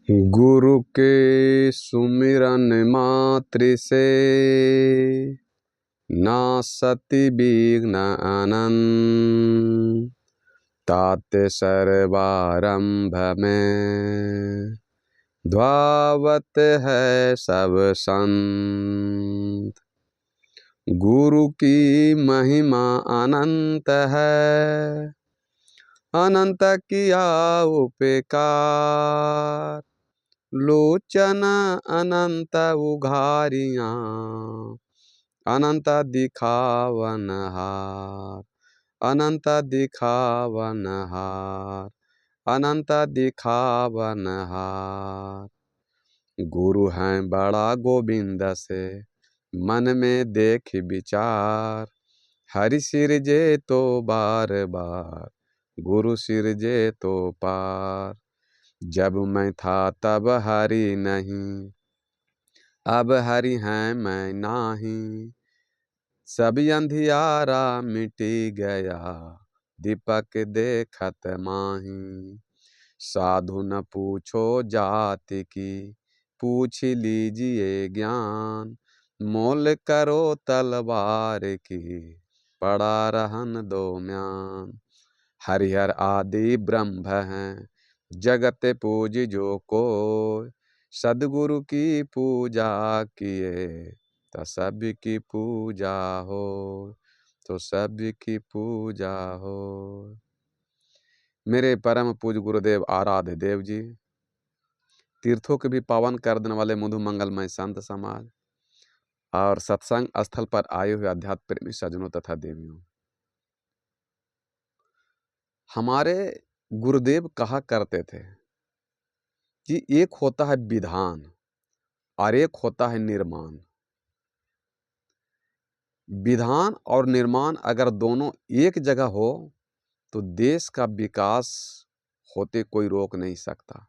गुरु के सुमिरन मात्र से नासति विघ्न अनंत। तात सर्वारंभ में ध्यावत है सब संत। गुरु की महिमा अनंत है, अनंत किया उपकार। लोचन अनंत उघारियां, अनंत दिखावन हार। अनंत दिखावन हार, अनंत दिखावन हार। गुरु हैं बड़ा गोविंद से, मन में देख विचार। हरि सिरजे तो बार बार, गुरु सिरजे तो पार। जब मैं था तब हरि नहीं, अब हरि हैं मैं नाही। सब अंधियारा मिटी गया, दीपक देखत माही। साधु न पूछो जाति की, पूछ लीजिए ज्ञान। मोल करो तलवार की, पड़ा रहन दो म्यान। हरिहर आदि ब्रह्म हैं, जगत पूज जो कोय। सदगुरु की पूजा किए, तो सब की पूजा हो। तो सब की पूजा हो। मेरे परम पूज गुरुदेव आराध्य देव जी, तीर्थों के भी पावन कर देने वाले मधु मंगलमय संत समाज और सत्संग स्थल पर आए हुए अध्यात्म प्रेमी सज्जनों तथा देवियों, हमारे गुरुदेव कहा करते थे कि एक होता है विधान और एक होता है निर्माण। विधान और निर्माण अगर दोनों एक जगह हो तो देश का विकास होते कोई रोक नहीं सकता।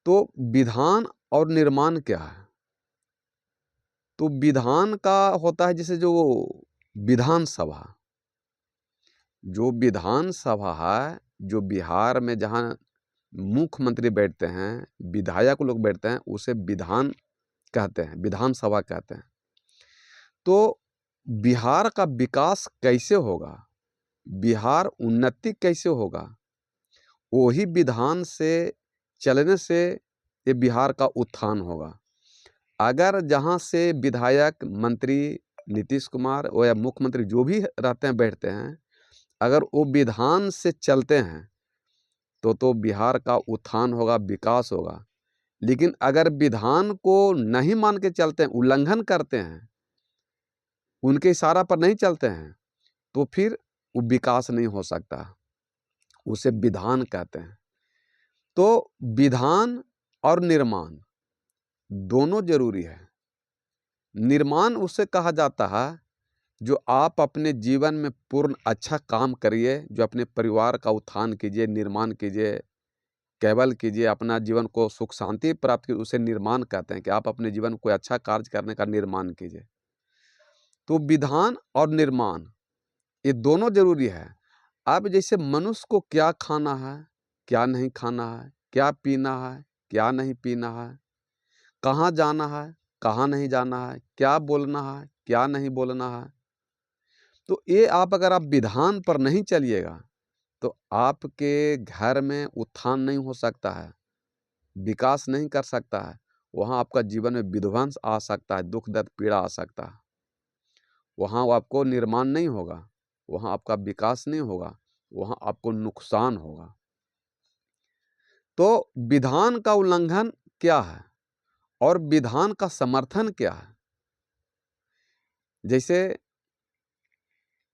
तो विधान और निर्माण क्या है? तो विधान का होता है जैसे जो विधानसभा, जो विधानसभा है, जो बिहार में जहाँ मुख्यमंत्री बैठते हैं, विधायक लोग बैठते हैं, उसे विधान कहते हैं, विधानसभा कहते हैं। तो बिहार का विकास कैसे होगा, बिहार उन्नति कैसे होगा? वही विधान से चलने से ये बिहार का उत्थान होगा। अगर जहाँ से विधायक, मंत्री, नीतीश कुमार या मुख्यमंत्री जो भी रहते हैं, बैठते हैं, अगर वो विधान से चलते हैं तो बिहार का उत्थान होगा, विकास होगा। लेकिन अगर विधान को नहीं मान के चलते हैं, उल्लंघन करते हैं, उनके इशारा पर नहीं चलते हैं, तो फिर वो विकास नहीं हो सकता। उसे विधान कहते हैं। तो विधान और निर्माण दोनों जरूरी है। निर्माण उसे कहा जाता है जो आप अपने जीवन में पूर्ण अच्छा काम करिए, जो अपने परिवार का उत्थान कीजिए, निर्माण कीजिए, केवल कीजिए, अपना जीवन को सुख शांति प्राप्त कीजिए, उसे निर्माण कहते हैं कि आप अपने जीवन को अच्छा कार्य करने का निर्माण कीजिए। तो विधान और निर्माण ये दोनों जरूरी है। अब जैसे मनुष्य को क्या खाना है, क्या नहीं खाना है, क्या पीना है, क्या नहीं पीना है, कहाँ जाना है, कहाँ नहीं जाना है, क्या बोलना है, क्या नहीं बोलना है, तो ये आप अगर आप विधान पर नहीं चलिएगा तो आपके घर में उत्थान नहीं हो सकता है, विकास नहीं कर सकता है। वहाँ आपका जीवन में विध्वंस आ सकता है, दुख दर्द पीड़ा आ सकता है। वहाँ आपको निर्माण नहीं होगा, वहाँ आपका विकास नहीं होगा, वहाँ आपको नुकसान होगा। तो विधान का उल्लंघन क्या है और विधान का समर्थन क्या है? जैसे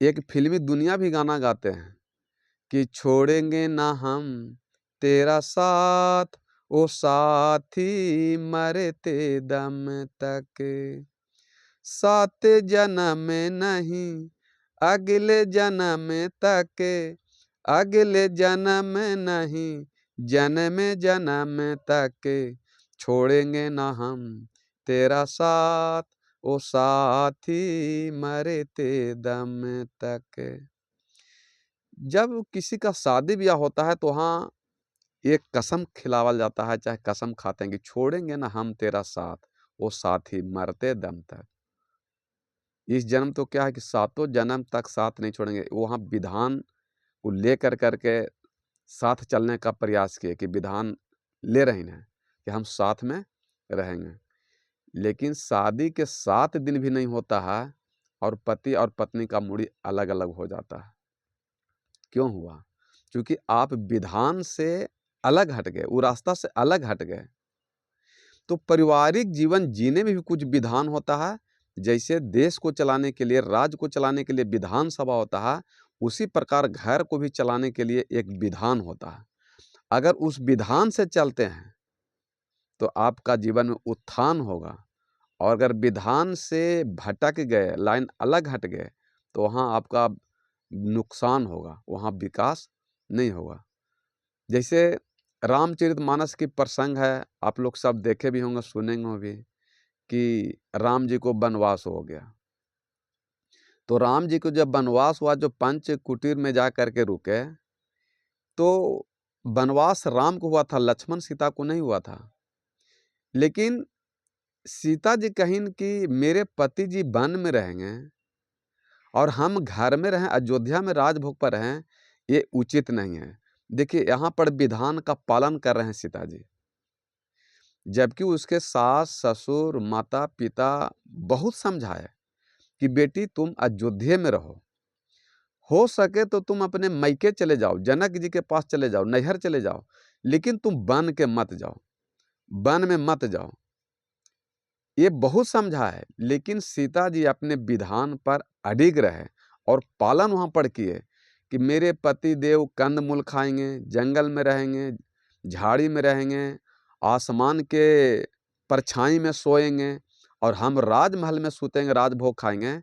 एक फिल्मी दुनिया भी गाना गाते हैं कि छोड़ेंगे ना हम तेरा साथ, ओ साथी मरते दम तक। सात जन्म नहीं अगले जन्म तक, अगले जन्म नहीं जन्म जन्म तक। छोड़ेंगे ना हम तेरा साथ, ओ साथी मरते दम तक। जब किसी का शादी ब्याह होता है तो वहाँ एक कसम खिलावल जाता है, चाहे कसम खाते हैं कि छोड़ेंगे ना हम तेरा साथ, वो साथी मरते दम तक। इस जन्म तो क्या है कि सातों जन्म तक साथ नहीं छोड़ेंगे। वहाँ विधान को लेकर करके साथ चलने का प्रयास किए कि विधान ले रही हैं कि हम साथ में रहेंगे। लेकिन शादी के 7 दिन भी नहीं होता है और पति और पत्नी का मूडी अलग अलग हो जाता है। क्यों हुआ? क्योंकि आप विधान से अलग हट गए, वो रास्ता से अलग हट गए। तो पारिवारिक जीवन जीने में भी कुछ विधान होता है। जैसे देश को चलाने के लिए, राज्य को चलाने के लिए विधानसभा होता है, उसी प्रकार घर को भी चलाने के लिए एक विधान होता है। अगर उस विधान से चलते हैं तो आपका जीवन में उत्थान होगा, और अगर विधान से भटक गए, लाइन अलग हट गए, तो वहाँ आपका नुकसान होगा, वहाँ विकास नहीं होगा। जैसे रामचरितमानस की प्रसंग है, आप लोग सब देखे भी होंगे, सुनेंगे भी, कि राम जी को वनवास हो गया। तो राम जी को जब वनवास हुआ, जो पंच कुटीर में जा करके रुके, तो वनवास राम को हुआ था, लक्ष्मण सीता को नहीं हुआ था। लेकिन सीता जी कहीं कि मेरे पति जी वन में रहेंगे और हम घर में रहें, अयोध्या में राजभोग पर रहें, ये उचित नहीं है। देखिए यहाँ पर विधान का पालन कर रहे हैं सीता जी, जबकि उसके सास ससुर माता पिता बहुत समझाए कि बेटी तुम अयोध्या में रहो, हो सके तो तुम अपने मैके चले जाओ, जनक जी के पास चले जाओ, नैहर चले जाओ, लेकिन तुम वन के मत जाओ, वन में मत जाओ। ये बहुत समझा है, लेकिन सीता जी अपने विधान पर अडिग रहे और पालन वहाँ पर किए कि मेरे पति देव कंद मूल खाएंगे, जंगल में रहेंगे, झाड़ी में रहेंगे, आसमान के परछाई में सोएंगे, और हम राजमहल में सूतेंगे, राजभोग खाएंगे।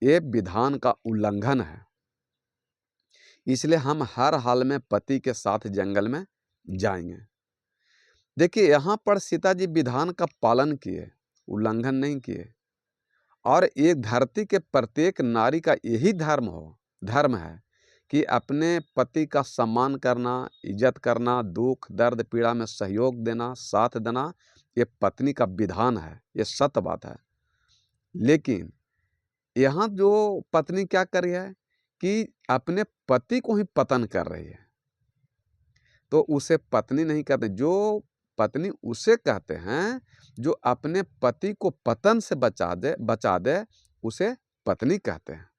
ये विधान का उल्लंघन है। इसलिए हम हर हाल में पति के साथ जंगल में जाएंगे। देखिए यहाँ पर सीता जी विधान का पालन किए, उल्लंघन नहीं किए। और एक धरती के प्रत्येक नारी का यही धर्म है कि अपने पति का सम्मान करना, इज्जत करना, दुख दर्द पीड़ा में सहयोग देना, साथ देना, ये पत्नी का विधान है, ये सत्य बात है। लेकिन यहाँ जो पत्नी क्या कर रही है कि अपने पति को ही पतन कर रही है, तो उसे पत्नी नहीं कहते। जो पत्नी उसे कहते हैं जो अपने पति को पतन से बचा दे, उसे पत्नी कहते हैं।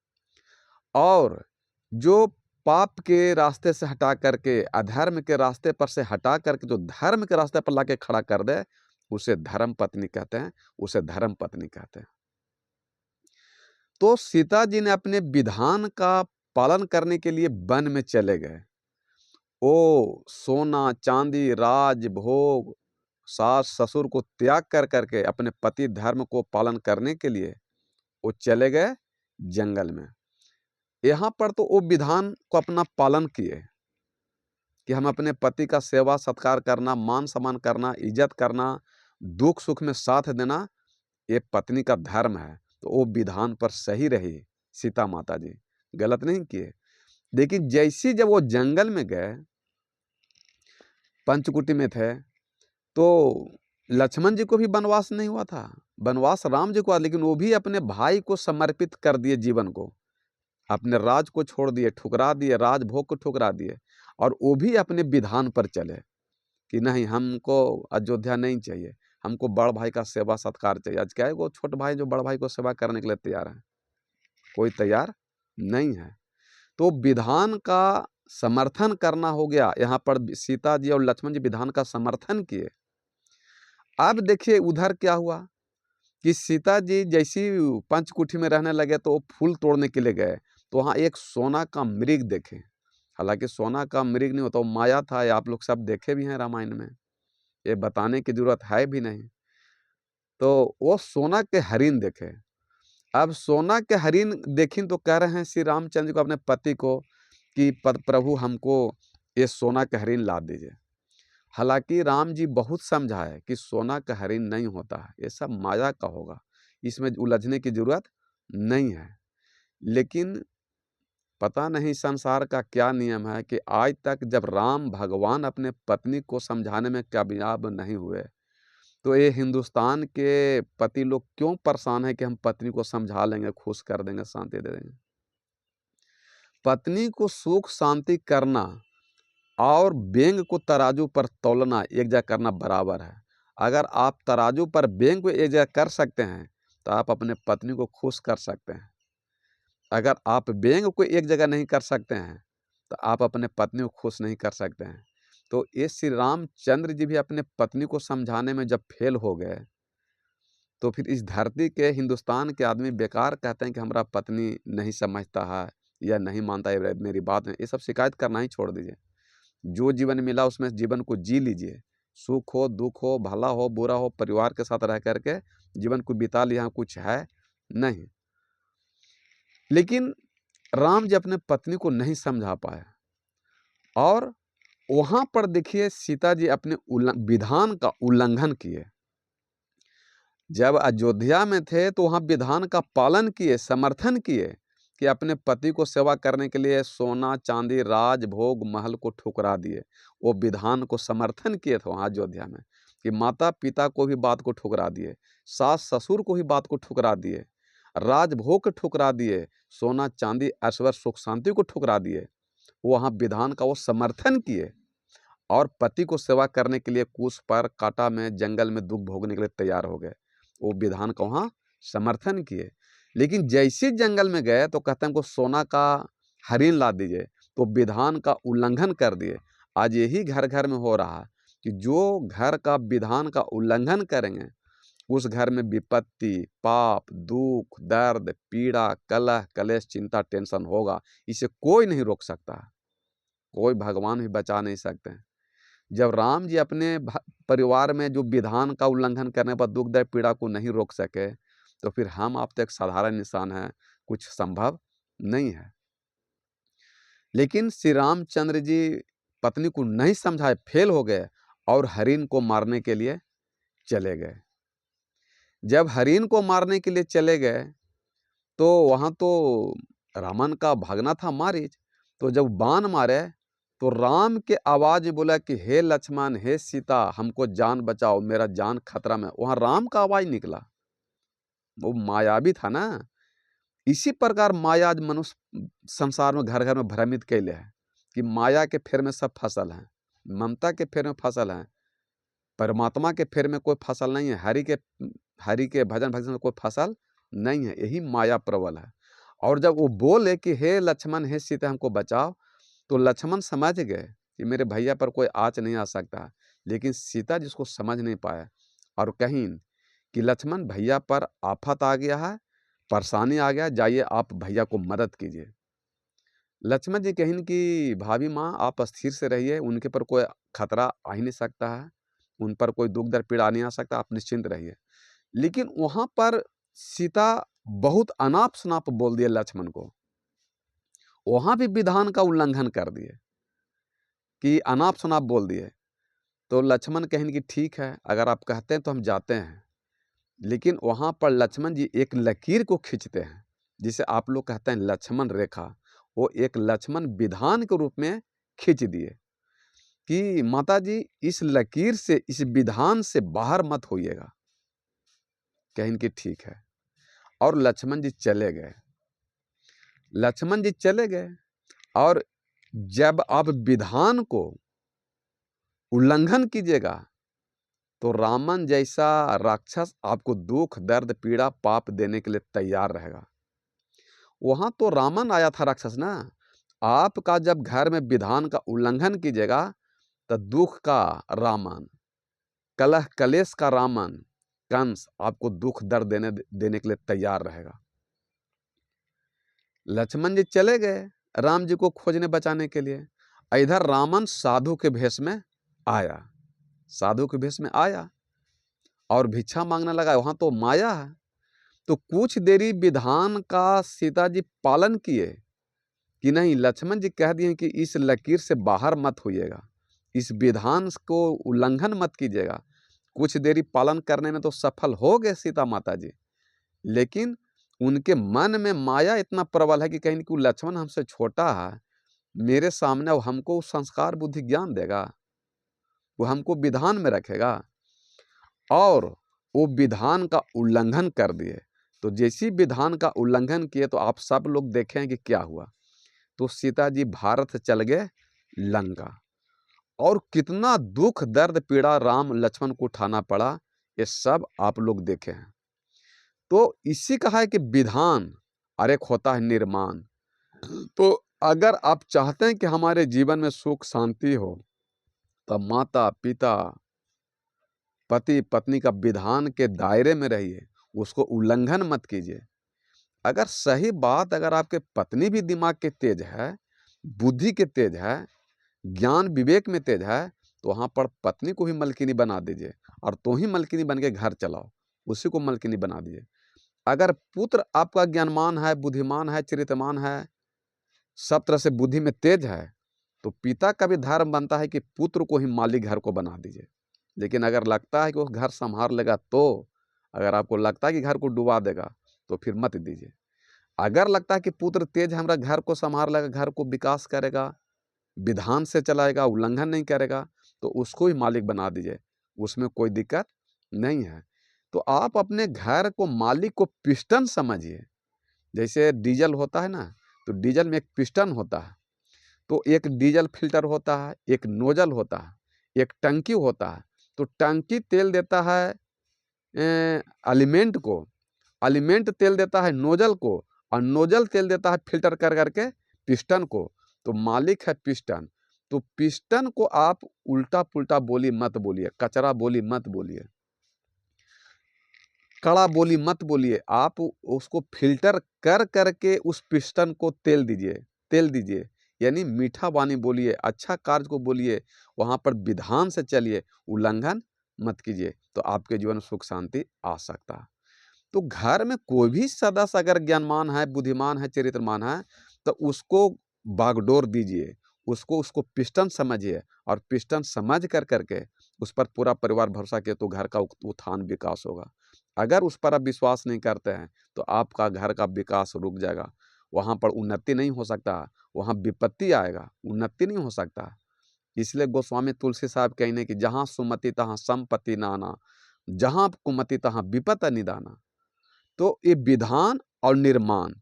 और जो पाप के रास्ते से हटा करके, अधर्म के रास्ते पर से हटा करके जो धर्म के रास्ते पर लाके खड़ा कर दे, उसे धर्म पत्नी कहते हैं, उसे धर्म पत्नी कहते हैं। तो सीता जी ने अपने विधान का पालन करने के लिए वन में चले गए। ओ सोना चांदी राज भोग सास ससुर को त्याग कर करके अपने पति धर्म को पालन करने के लिए वो चले गए जंगल में। यहाँ पर तो वो विधान को अपना पालन किए कि हम अपने पति का सेवा सत्कार करना, मान सम्मान करना, इज्जत करना, दुख सुख में साथ देना, ये पत्नी का धर्म है। तो वो विधान पर सही रही सीता माता जी, गलत नहीं किए। लेकिन जैसी जब वो जंगल में गए, पंचकुटी में थे, तो लक्ष्मण जी को भी वनवास नहीं हुआ था, वनवास राम जी को हुआ, लेकिन वो भी अपने भाई को समर्पित कर दिए जीवन को, अपने राज को छोड़ दिए, ठुकरा दिए, राजभोग को ठुकरा दिए, और वो भी अपने विधान पर चले कि नहीं हमको अयोध्या नहीं चाहिए, हमको बड़ भाई का सेवा सत्कार चाहिए। आज क्या है, वो छोटे भाई जो बड़ भाई को सेवा करने के लिए तैयार है? कोई तैयार नहीं है। तो विधान का समर्थन करना हो गया। यहाँ पर सीता जी और लक्ष्मण जी विधान का समर्थन किए। अब देखिए उधर क्या हुआ कि सीता जी जैसी पंचकुठी में रहने लगे तो वो फूल तोड़ने के लिए गए, तो वहाँ एक सोना का मृग देखे। हालांकि सोना का मृग नहीं होता, वो माया था, ये आप लोग सब देखे भी हैं रामायण में, ये बताने की जरूरत है भी नहीं। तो वो सोना के हरिण देखे। अब सोना के हरिण देखी तो कह रहे हैं श्री रामचंद्र को, अपने पति को, कि प्रभु हमको ये सोना के हरिण ला दीजिए। हालांकि राम जी बहुत समझाए कि सोना का हरिण नहीं होता है, ये सब माया का होगा, इसमें उलझने की जरूरत नहीं है। लेकिन पता नहीं संसार का क्या नियम है कि आज तक जब राम भगवान अपने पत्नी को समझाने में कामयाब नहीं हुए, तो ये हिंदुस्तान के पति लोग क्यों परेशान है कि हम पत्नी को समझा लेंगे, खुश कर देंगे, शांति दे देंगे। पत्नी को सुख शांति करना और बेंग को तराजू पर तौलना एक जगह करना बराबर है। अगर आप तराजू पर बेंग को एक जगह कर सकते हैं तो आप अपने पत्नी को खुश कर सकते हैं। अगर आप बेंग को एक जगह नहीं कर सकते हैं तो आप अपने पत्नी को खुश नहीं कर सकते हैं। तो ये श्री रामचंद्र जी भी अपने पत्नी को समझाने में जब फेल हो गए, तो फिर इस धरती के हिंदुस्तान के आदमी बेकार कहते हैं कि हमारा पत्नी नहीं समझता है या नहीं मानता है मेरी बात में। ये सब शिकायत करना ही छोड़ दीजिए। जो जीवन मिला उसमें जीवन को जी लीजिए। सुख हो, दुख हो, भला हो, बुरा हो, परिवार के साथ रह करके जीवन को बिता लिया, कुछ है नहीं। लेकिन राम जी अपने पत्नी को नहीं समझा पाए और वहां पर देखिए सीता जी अपने विधान का उल्लंघन किए। जब अयोध्या में थे तो वहां विधान का पालन किए, समर्थन किए कि अपने पति को सेवा करने के लिए सोना चांदी राजभोग महल को ठुकरा दिए। वो विधान को समर्थन किए थे वहां अयोध्या में कि माता पिता को भी बात को ठुकरा दिए, सास ससुर को भी बात को ठुकरा दिए, राजभोग को ठुकरा दिए, सोना चांदी ऐश्वर्य सुख शांति को ठुकरा दिए। वहाँ विधान का वो समर्थन किए और पति को सेवा करने के लिए कुश पर कांटा में जंगल में दुख भोगने के लिए तैयार हो गए। वो विधान का वहाँ समर्थन किए। लेकिन जैसे जंगल में गए तो कहते हैं हमको सोना का हरिण ला दीजिए, तो विधान का उल्लंघन कर दिए। आज यही घर घर में हो रहा है कि जो घर का विधान का उल्लंघन करेंगे उस घर में विपत्ति, पाप, दुख, दर्द, पीड़ा, कलह, कलेश, चिंता, टेंशन होगा। इसे कोई नहीं रोक सकता, कोई भगवान भी बचा नहीं सकते हैं। जब राम जी अपने परिवार में जो विधान का उल्लंघन करने पर दुख दर्द पीड़ा को नहीं रोक सके, तो फिर हम आप तो एक साधारण इंसान हैं, कुछ संभव नहीं है। लेकिन श्री रामचंद्र जी पत्नी को नहीं समझाए, फेल हो गए और हरिण को मारने के लिए चले गए। जब हरिण को मारने के लिए चले गए तो वहाँ तो रावण का भागना था मारीच। तो जब बाण मारे तो राम के आवाज में बोला कि हे लक्ष्मण, हे सीता, हमको जान बचाओ, मेरा जान खतरा में। वहाँ राम का आवाज निकला। वो मायावी था ना। इसी प्रकार माया आज मनुष्य संसार में घर घर में भ्रमित कैले है कि माया के फेर में सब फसल हैं, ममता के फेर में फसल हैं, परमात्मा के फेर में कोई फसल नहीं है, हरि के भजन भक्ति में कोई फसल नहीं है। यही माया प्रबल है। और जब वो बोले कि हे लक्ष्मण, हे सीता, हमको बचाओ, तो लक्ष्मण समझ गए कि मेरे भैया पर कोई आँच नहीं आ सकता। लेकिन सीता जिसको समझ नहीं पाया और कहीं कि लक्ष्मण भैया पर आफत आ गया है, परेशानी आ गया, जाइए आप भैया को मदद कीजिए। लक्ष्मण जी कहीं कि भाभी माँ आप स्थिर से रहिए, उनके पर कोई खतरा आ ही नहीं सकता है, उन पर कोई दुख दर्द पीड़ा नहीं आ सकता, आप निश्चिंत रहिए। लेकिन वहाँ पर सीता बहुत अनाप शनाप बोल दिए लक्ष्मण को। वहाँ भी विधान का उल्लंघन कर दिए कि अनाप शनाप बोल दिए। तो लक्ष्मण कहें कि ठीक है, अगर आप कहते हैं तो हम जाते हैं। लेकिन वहाँ पर लक्ष्मण जी एक लकीर को खींचते हैं, जिसे आप लोग कहते हैं लक्ष्मण रेखा। वो एक लक्ष्मण विधान के रूप में खींच दिए कि माता जी इस लकीर से, इस विधान से बाहर मत होइएगा। कहें कि ठीक है, और लक्ष्मण जी चले गए। लक्ष्मण जी चले गए और जब आप विधान को उल्लंघन कीजिएगा तो रावण जैसा राक्षस आपको दुख दर्द पीड़ा पाप देने के लिए तैयार रहेगा। वहां तो रावण आया था राक्षस ना। आपका जब घर में विधान का उल्लंघन कीजिएगा तो दुख का रावण, कलह कलेश का रावण, कंस आपको दुख दर्द देने के लिए तैयार रहेगा। लक्ष्मण जी चले गए राम जी को खोजने बचाने के लिए। इधर रावण साधु के भेष में आया, साधु के भेष में आया और भिक्षा मांगने लगा। वहां तो माया है। तो कुछ देरी विधान का सीता जी पालन किए कि नहीं, लक्ष्मण जी कह दिए कि इस लकीर से बाहर मत होइएगा, इस विधान को उल्लंघन मत कीजिएगा। कुछ देरी पालन करने में तो सफल हो गए सीता माता जी। लेकिन उनके मन में माया इतना प्रबल है कि कहीं कि लक्ष्मण हमसे छोटा है, मेरे सामने वो हमको संस्कार बुद्धि ज्ञान देगा, वो हमको विधान में रखेगा, और वो विधान का उल्लंघन कर दिए। तो जैसी विधान का उल्लंघन किए तो आप सब लोग देखें कि क्या हुआ। तो सीता जी भारत से चल गए लंका, और कितना दुख दर्द पीड़ा राम लक्ष्मण को उठाना पड़ा, ये सब आप लोग देखे हैं। तो इसी कहा है कि विधान और एक होता है निर्माण। तो अगर आप चाहते हैं कि हमारे जीवन में सुख शांति हो, तब माता पिता पति पत्नी का विधान के दायरे में रहिए, उसको उल्लंघन मत कीजिए। अगर सही बात, अगर आपके पत्नी भी दिमाग के तेज है, बुद्धि के तेज है, ज्ञान विवेक में तेज है, तो वहाँ पर पत्नी को भी मलकिनी बना दीजिए, और तो ही मलकिनी बन के घर चलाओ, उसी को मलकिनी बना दीजिए। अगर पुत्र आपका ज्ञानमान है, बुद्धिमान है, चरित्रमान है, सब तरह से बुद्धि में तेज है, तो पिता का भी धर्म बनता है कि पुत्र को ही मालिक घर को बना दीजिए। लेकिन अगर लगता है कि वो घर संभाल लेगा, तो अगर आपको लगता है कि घर को डुबा देगा, तो फिर मत दीजिए। अगर लगता है कि पुत्र तेज है, हमारा घर को संभाल लेगा, घर को विकास करेगा, विधान से चलाएगा, उल्लंघन नहीं करेगा, तो उसको ही मालिक बना दीजिए, उसमें कोई दिक्कत नहीं है। तो आप अपने घर को, मालिक को पिस्टन समझिए। जैसे डीजल होता है ना, तो डीजल में एक पिस्टन होता है, तो एक डीजल फिल्टर होता है, एक नोजल होता है, एक टंकी होता है। तो टंकी तेल देता है एलिमेंट को, एलिमेंट तेल देता है नोजल को, और नोजल तेल देता है फिल्टर कर करके पिस्टन को। तो मालिक है पिस्टन। तो पिस्टन को आप उल्टा पुल्टा बोली मत बोलिए, कचरा बोली मत बोलिए, कड़ा बोली मत बोलिए। आप उसको फिल्टर कर करके उस पिस्टन को तेल दीजिए, यानी मीठा वाणी बोलिए, अच्छा कार्य को बोलिए, वहाँ पर विधान से चलिए, उल्लंघन मत कीजिए, तो आपके जीवन में सुख शांति आ सकता है। तो घर में कोई भी सदस्य अगर ज्ञानमान है, बुद्धिमान है, चरित्रमान है, तो उसको बागडोर दीजिए, उसको पिस्टन समझिए, और पिस्टन समझ कर करके उस पर पूरा परिवार भरोसा किए, तो घर का उत्थान विकास होगा। अगर उस पर आप विश्वास नहीं करते हैं, तो आपका घर का विकास रुक जाएगा, वहाँ पर उन्नति नहीं हो सकता, वहाँ विपत्ति आएगा, उन्नति नहीं हो सकता। इसलिए गोस्वामी तुलसी साहब कहने कि जहाँ सुमति तहाँ संपत्ति नाना, जहाँ कुमति तहाँ विपत निदाना। तो ये विधान और निर्माण,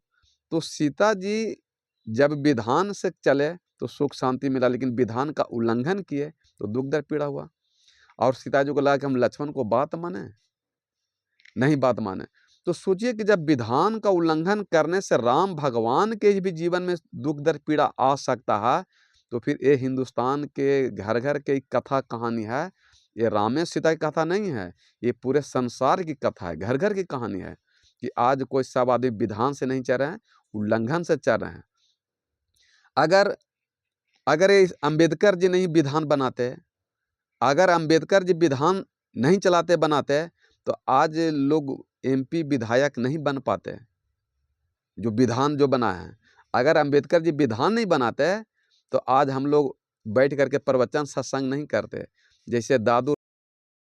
तो सीता जी जब विधान से चले तो सुख शांति मिला, लेकिन विधान का उल्लंघन किए तो दुख दर्द पीड़ा हुआ। और सीता जी को लगा कि हम लक्ष्मण को बात माने, नहीं बात माने। तो सोचिए कि जब विधान का उल्लंघन करने से राम भगवान के भी जीवन में दुख दर्द पीड़ा आ सकता है, तो फिर ये हिंदुस्तान के घर घर की कथा कहानी है, ये रामेश्वर सीता की कथा नहीं है, ये पूरे संसार की कथा है, घर घर की कहानी है, कि आज कोई सब आदमी विधान से नहीं चल रहे हैं, उल्लंघन से चल रहे हैं। अगर अगर ये अंबेडकर जी नहीं विधान बनाते, अगर अंबेडकर जी विधान नहीं चलाते बनाते, तो आज लोग एमपी विधायक नहीं बन पाते, जो विधान जो बना है। अगर अंबेडकर जी विधान नहीं बनाते, तो आज हम लोग बैठ करके प्रवचन सत्संग नहीं करते। जैसे दादू